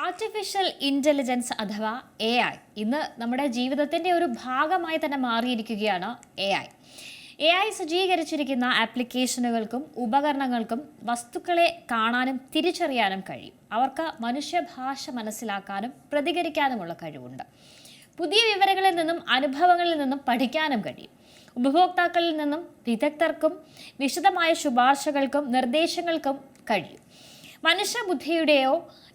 Artificial intelligence അഥവാ AI ഇന്ന് നമ്മുടെ ജീവിതത്തിൻ്റെ ഒരു ഭാഗമായി തന്നെ മാറിയിരിക്കുകയാണ് AI സജ്ജീകരിച്ചിരിക്കുന്ന ആപ്ലിക്കേഷനുകൾക്കും ഉപകരണങ്ങൾക്കും വസ്തുക്കളെ കാണാനും തിരിച്ചറിയാനും കഴിയും. അവർക്ക് മനുഷ്യഭാഷ മനസ്സിലാക്കാനും പ്രതികരിക്കാനുമുള്ള കഴിവുണ്ട്. പുതിയ വിവരങ്ങളിൽ നിന്നും അനുഭവങ്ങളിൽ നിന്നും പഠിക്കാനും കഴിയും. ഉപഭോക്താക്കളിൽ നിന്നും വിദഗ്ധർക്കും വിശദമായ ശുപാർശകൾക്കും നിർദ്ദേശങ്ങൾക്കും കഴിയും. മനുഷ്യബുദ്ധിയുടെയോ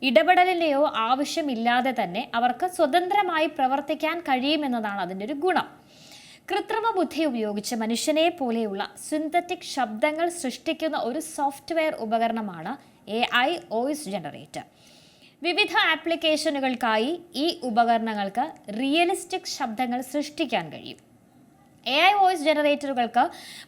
ഇടപെടലിൻ്റെയോ ആവശ്യമില്ലാതെ തന്നെ അവർക്ക് സ്വതന്ത്രമായി പ്രവർത്തിക്കാൻ കഴിയുമെന്നതാണ് അതിൻ്റെ ഒരു ഗുണം. കൃത്രിമ ബുദ്ധി ഉപയോഗിച്ച് മനുഷ്യനെ പോലെയുള്ള സിന്തറ്റിക് ശബ്ദങ്ങൾ സൃഷ്ടിക്കുന്ന ഒരു സോഫ്റ്റ്വെയർ ഉപകരണമാണ് AI വോയിസ് ജനറേറ്റർ. വിവിധ ആപ്ലിക്കേഷനുകൾക്കായി ഈ ഉപകരണങ്ങൾക്ക് റിയലിസ്റ്റിക് ശബ്ദങ്ങൾ സൃഷ്ടിക്കാൻ കഴിയും. AI വോയിസ് ജനറേറ്ററുകൾക്ക്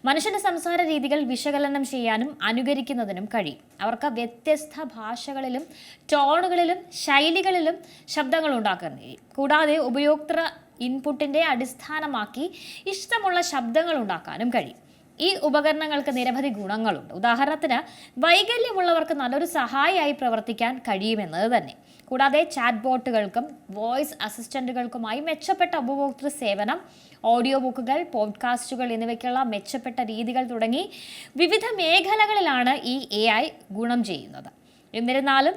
മനുഷ്യന്റെ സംസാര രീതികൾ വിശകലനം ചെയ്യാനും അനുകരിക്കുന്നതിനും കഴിയും. അവർക്ക് വ്യത്യസ്ത ഭാഷകളിലും ടോണുകളിലും ശൈലികളിലും ശബ്ദങ്ങൾ ഉണ്ടാക്കാൻ കഴിയും. കൂടാതെ ഉപയോക്തൃ ഇൻപുട്ടിൻ്റെ അടിസ്ഥാനമാക്കി ഇഷ്ടമുള്ള ശബ്ദങ്ങൾ ഉണ്ടാക്കാനും കഴിയും. ഈ ഉപകരണങ്ങൾക്ക് നിരവധി ഗുണങ്ങളുണ്ട്. ഉദാഹരണത്തിന് വൈകല്യമുള്ളവർക്ക് നല്ലൊരു സഹായിയായി പ്രവർത്തിക്കാൻ കഴിയുമെന്നത് തന്നെ. കൂടാതെ ചാറ്റ് ബോട്ടുകൾക്കും വോയിസ് അസിസ്റ്റന്റുകൾക്കുമായി മെച്ചപ്പെട്ട ഉപഭോക്തൃ സേവനം, ഓഡിയോ ബുക്കുകൾ, പോഡ്കാസ്റ്റുകൾ എന്നിവയ്ക്കുള്ള മെച്ചപ്പെട്ട രീതികൾ തുടങ്ങി വിവിധ മേഖലകളിലാണ് ഈ AI ഗുണം ചെയ്യുന്നത്. എന്നിരുന്നാലും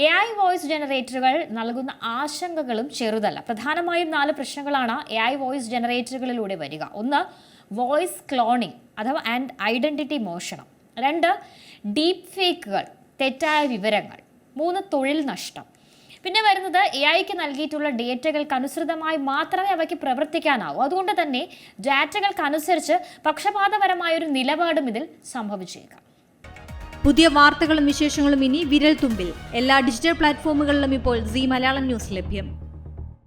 AI വോയിസ് ജനറേറ്ററുകൾ നൽകുന്ന ആശങ്കകളും ചെറുതല്ല. പ്രധാനമായും 4 പ്രശ്നങ്ങളാണ് AI വോയിസ് ജനറേറ്ററുകളിലൂടെ വരിക. 1. വോയിസ് ക്ലോണിംഗ് അഥവാ ആൻഡ് ഐഡന്റിറ്റി മോഷണം. 2. ഡീപ്പ് ഫേക്കുകൾ, തെറ്റായ വിവരങ്ങൾ. 3. തൊഴിൽ നഷ്ടം. പിന്നെ വരുന്നത് AIക്ക് നൽകിയിട്ടുള്ള ഡേറ്റകൾക്ക് അനുസൃതമായി മാത്രമേ അവയ്ക്ക് പ്രവർത്തിക്കാനാവൂ. അതുകൊണ്ട് തന്നെ ഡാറ്റകൾക്കനുസരിച്ച് പക്ഷപാതപരമായൊരു നിലപാടും ഇതിൽ സംഭവിച്ചേക്കാം. പുതിയ വാർത്തകളും വിശേഷങ്ങളും ഇനി വിരൽ തുമ്പിൽ. എല്ലാ ഡിജിറ്റൽ പ്ലാറ്റ്ഫോമുകളിലും ഇപ്പോൾ സീ മലയാളം ന്യൂസ് ലഭ്യം.